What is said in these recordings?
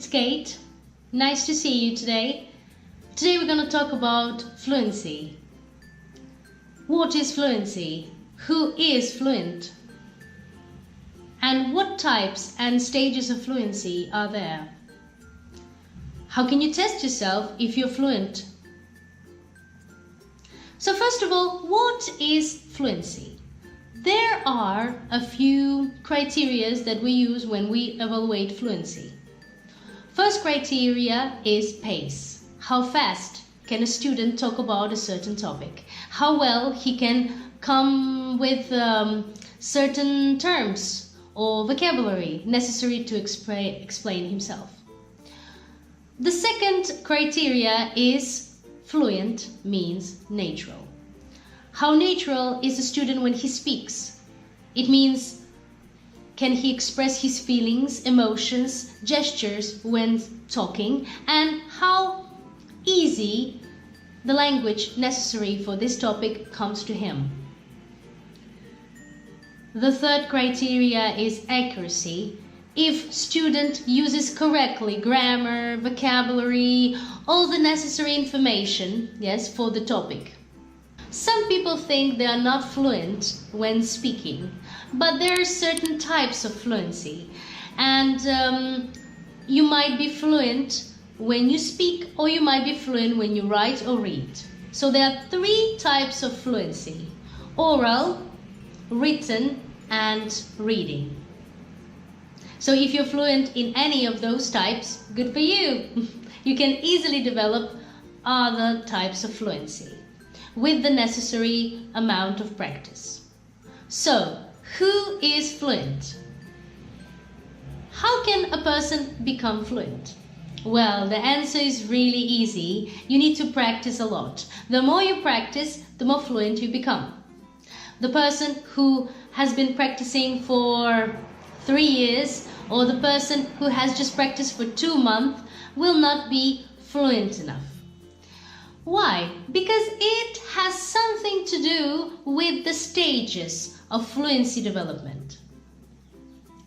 it's Kate. Nice to see you today. Today we're going to talk about fluency. What is fluency? Who is fluent? And what types and stages of fluency are there? How can you test yourself if you're fluent? So first of all, what is fluency? There are a few criteria that we use when we evaluate fluency. First criteria is pace. How fast can a student talk about a certain topic? How well he can come with certain terms or vocabulary necessary to explain himself. The second criteria is fluent means natural. How natural is a student when he speaks? It means, can he express his feelings, emotions, gestures when talking, and how easy the language necessary for this topic comes to him. The third criteria is accuracy. If student uses correctly grammar, vocabulary, all the necessary information, yes, for the topic. Some people think they are not fluent when speaking, but there are certain types of fluency, and you might be fluent when you speak, or you might be fluent when you write or read. So there are three types of fluency: oral, written, and reading. So if you're fluent in any of those types, good for you. You can easily develop other types of fluency with the necessary amount of practice. So, who is fluent? How can a person become fluent? Well, the answer is really easy. You need to practice a lot. The more you practice, the more fluent you become. The person who has been practicing for 3 years, or the person who has just practiced for 2 months, will not be fluent enough. Why? Because it has something to do with the stages of fluency development.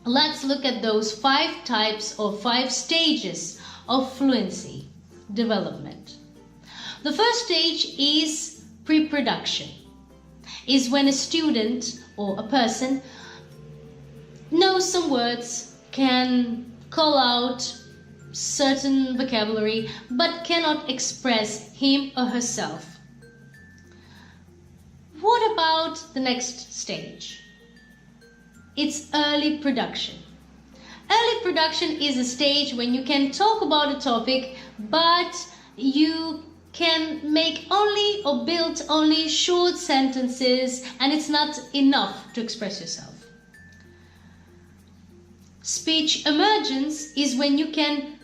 Let's look at those 5 types or 5 stages of fluency development. The first stage is pre-production. Is when a student or a person knows some words, can call out certain vocabulary, but cannot express him or herself. What about the next stage? It's early production. Early production is a stage when you can talk about a topic, but you can make only or build only short sentences, and it's not enough to express yourself. Speech emergence is when you can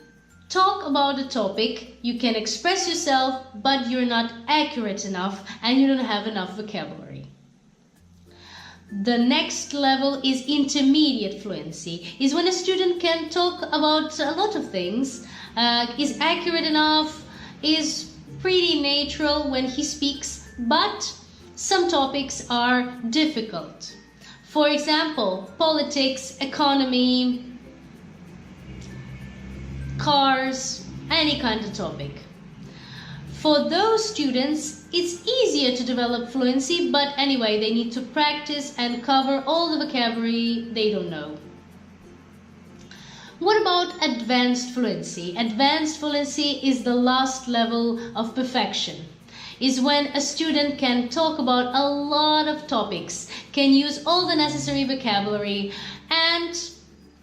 talk about a topic, you can express yourself, but you're not accurate enough and you don't have enough vocabulary. The next level is intermediate fluency, is when a student can talk about a lot of things, is accurate enough, is pretty natural when he speaks, but some topics are difficult. For example, politics, economy, cars, any kind of topic. For those students, it's easier to develop fluency, but anyway, they need to practice and cover all the vocabulary they don't know. What about advanced fluency? Advanced fluency is the last level of perfection. Is when a student can talk about a lot of topics, can use all the necessary vocabulary, and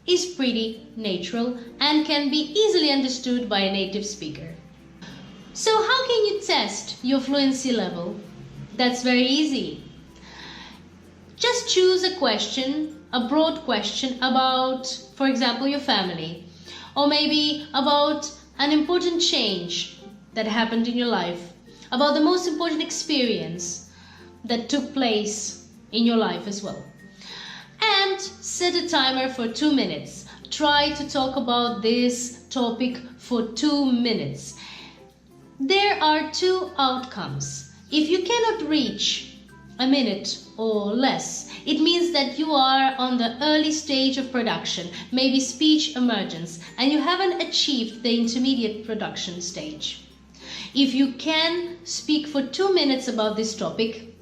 is pretty natural and can be easily understood by a native speaker. So how can you test your fluency level? That's very easy. Just choose a question, a broad question about, for example, your family, or maybe about an important change that happened in your life, about the most important experience that took place in your life as well. And set a timer for 2 minutes. Try to talk about this topic for 2 minutes. There are 2 outcomes. If you cannot reach a minute or less. It means that you are on the early stage of production, maybe speech emergence, and you haven't achieved the intermediate production stage. If you can speak for 2 minutes about this topic,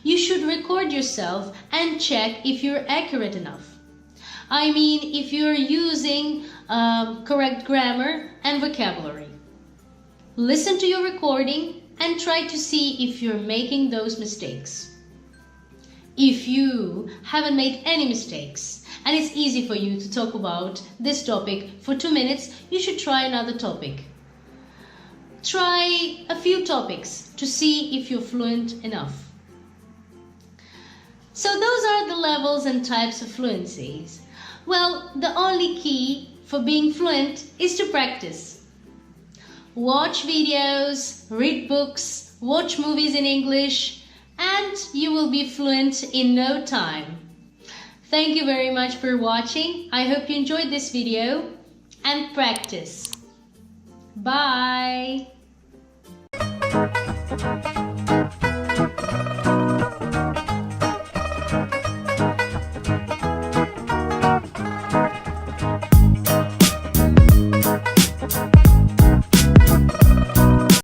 you should record yourself and check if you're accurate enough. I mean, if you're using correct grammar and vocabulary. Listen to your recording and try to see if you're making those mistakes. If you haven't made any mistakes and it's easy for you to talk about this topic for 2 minutes, you should try another topic. Try a few topics to see if you're fluent enough. So those are the levels and types of fluencies. Well, the only key for being fluent is to practice. Watch videos, read books, watch movies in English, and you will be fluent in no time. Thank you very much for watching. I hope you enjoyed this video and practice. Bye!